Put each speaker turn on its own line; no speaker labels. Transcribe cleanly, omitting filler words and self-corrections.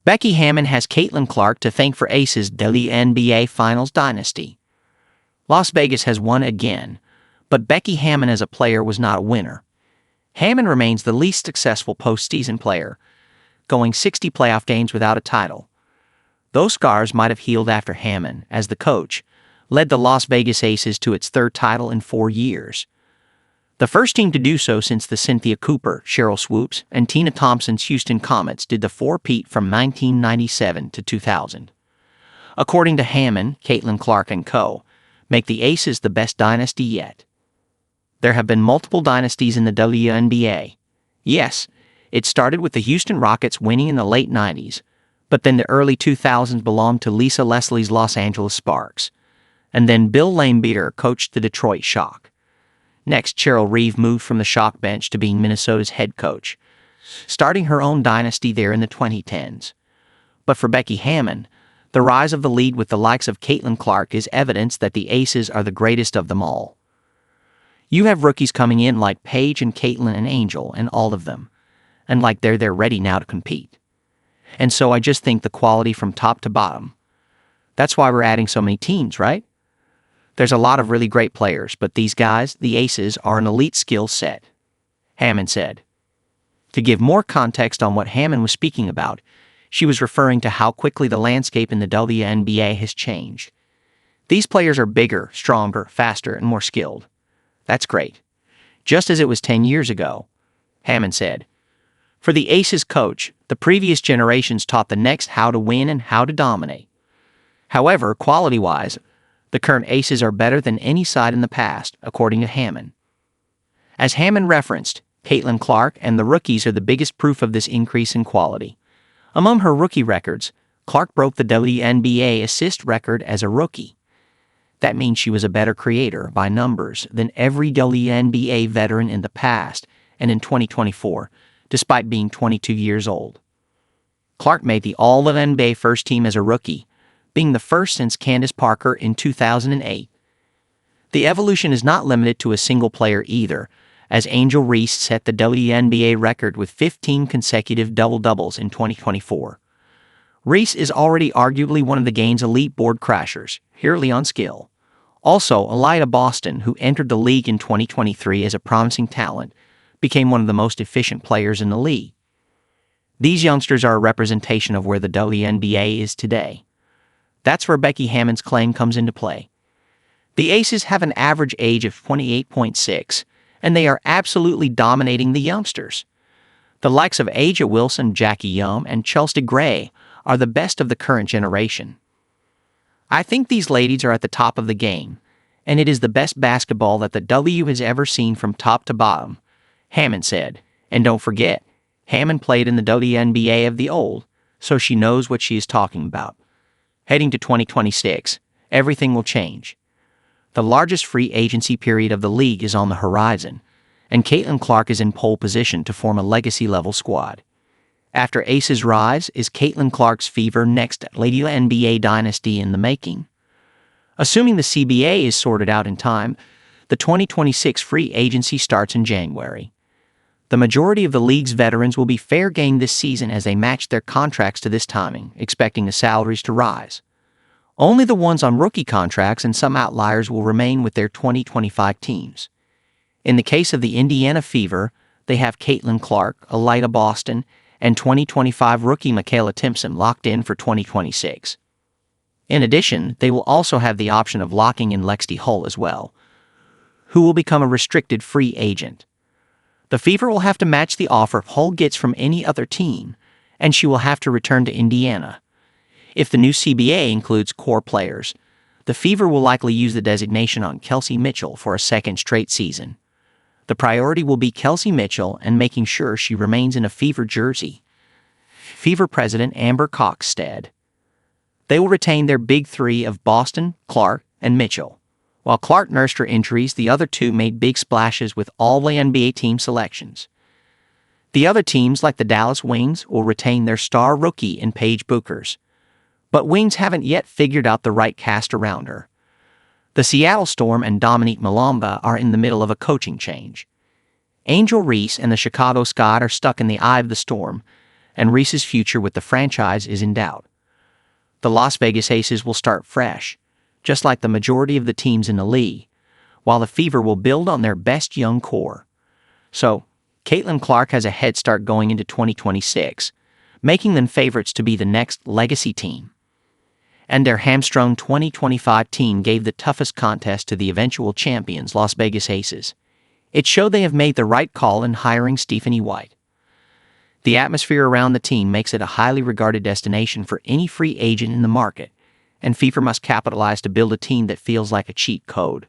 Becky Hammon has Caitlin Clark to thank for Aces WNBA Finals Dynasty. Las Vegas has won again, but Becky Hammon as a player was not a winner. Hammon remains the least successful postseason player, going 60 playoff games without a title. Those scars might have healed after Hammon, as the coach, led the Las Vegas Aces to its third title in 4 years. The first team to do so since the Cynthia Cooper, Sheryl Swoopes, and Tina Thompson's Houston Comets did the four-peat from 1997 to 2000. According to Hammon, Caitlin Clark and co., make the Aces the best dynasty yet. There have been multiple dynasties in the WNBA. Yes, it started with the Houston Rockets winning in the late 90s, but then the early 2000s belonged to Lisa Leslie's Los Angeles Sparks, and then Bill Laimbeer coached the Detroit Shock. Next, Cheryl Reeve moved from the Shock bench to being Minnesota's head coach, starting her own dynasty there in the 2010s. But for Becky Hammon, the rise of the lead with the likes of Caitlin Clark is evidence that the Aces are the greatest of them all. You have rookies coming in like Paige and Caitlin and Angel and all of them, and like they're ready now to compete. And so I just think the quality from top to bottom. That's why we're adding so many teams, right? There's a lot of really great players, but these guys, the Aces, are an elite skill set, Hammon said. To give more context on what Hammon was speaking about, she was referring to how quickly the landscape in the WNBA has changed. These players are bigger, stronger, faster, and more skilled. That's great. Just as it was 10 years ago, Hammon said. For the Aces coach, the previous generations taught the next how to win and how to dominate. However, quality-wise, the current Aces are better than any side in the past, according to Hammon. As Hammon referenced, Caitlin Clark and the rookies are the biggest proof of this increase in quality. Among her rookie records, Clark broke the WNBA assist record as a rookie. That means she was a better creator by numbers than every WNBA veteran in the past and in 2024, despite being 22 years old. Clark made the All-NBA first team as a rookie, being the first since Candace Parker in 2008. The evolution is not limited to a single player either, as Angel Reese set the WNBA record with 15 consecutive double-doubles in 2024. Reese is already arguably one of the game's elite board crashers, purely on skill. Also, Alida Boston, who entered the league in 2023 as a promising talent, became one of the most efficient players in the league. These youngsters are a representation of where the WNBA is today. That's where Becky Hammon's claim comes into play. The Aces have an average age of 28.6, and they are absolutely dominating the youngsters. The likes of Aja Wilson, Jackie Yum, and Chelsea Gray are the best of the current generation. I think these ladies are at the top of the game, and it is the best basketball that the W has ever seen from top to bottom, Hammon said. And don't forget, Hammon played in the WNBA of the old, so she knows what she is talking about. Heading to 2026, everything will change. The largest free agency period of the league is on the horizon, and Caitlin Clark is in pole position to form a legacy-level squad. After Aces rise, is Caitlin Clark's Fever next Lady NBA dynasty in the making? Assuming the CBA is sorted out in time, the 2026 free agency starts in January. The majority of the league's veterans will be fair game this season as they match their contracts to this timing, expecting the salaries to rise. Only the ones on rookie contracts and some outliers will remain with their 2025 teams. In the case of the Indiana Fever, they have Caitlin Clark, Alida Boston, and 2025 rookie Michaela Timpson locked in for 2026. In addition, they will also have the option of locking in Lexi Hull as well, who will become a restricted free agent. The Fever will have to match the offer Hull gets from any other team, and she will have to return to Indiana. If the new CBA includes core players, the Fever will likely use the designation on Kelsey Mitchell for a second straight season. The priority will be Kelsey Mitchell and making sure she remains in a Fever jersey. Fever president Amber Cox said. They will retain their big three of Boston, Clark, and Mitchell. While Clark nursed her injuries, the other two made big splashes with all the NBA team selections. The other teams, like the Dallas Wings, will retain their star rookie in Paige Bueckers. But Wings haven't yet figured out the right cast around her. The Seattle Storm and Dominique Malamba are in the middle of a coaching change. Angel Reese and the Chicago Sky are stuck in the eye of the storm, and Reese's future with the franchise is in doubt. The Las Vegas Aces will start fresh, just like the majority of the teams in the league, while the Fever will build on their best young core. So, Caitlin Clark has a head start going into 2026, making them favorites to be the next legacy team. And their hamstrung 2025 team gave the toughest contest to the eventual champions Las Vegas Aces. It showed they have made the right call in hiring Stephanie White. The atmosphere around the team makes it a highly regarded destination for any free agent in the market, and Fever must capitalize to build a team that feels like a cheat code.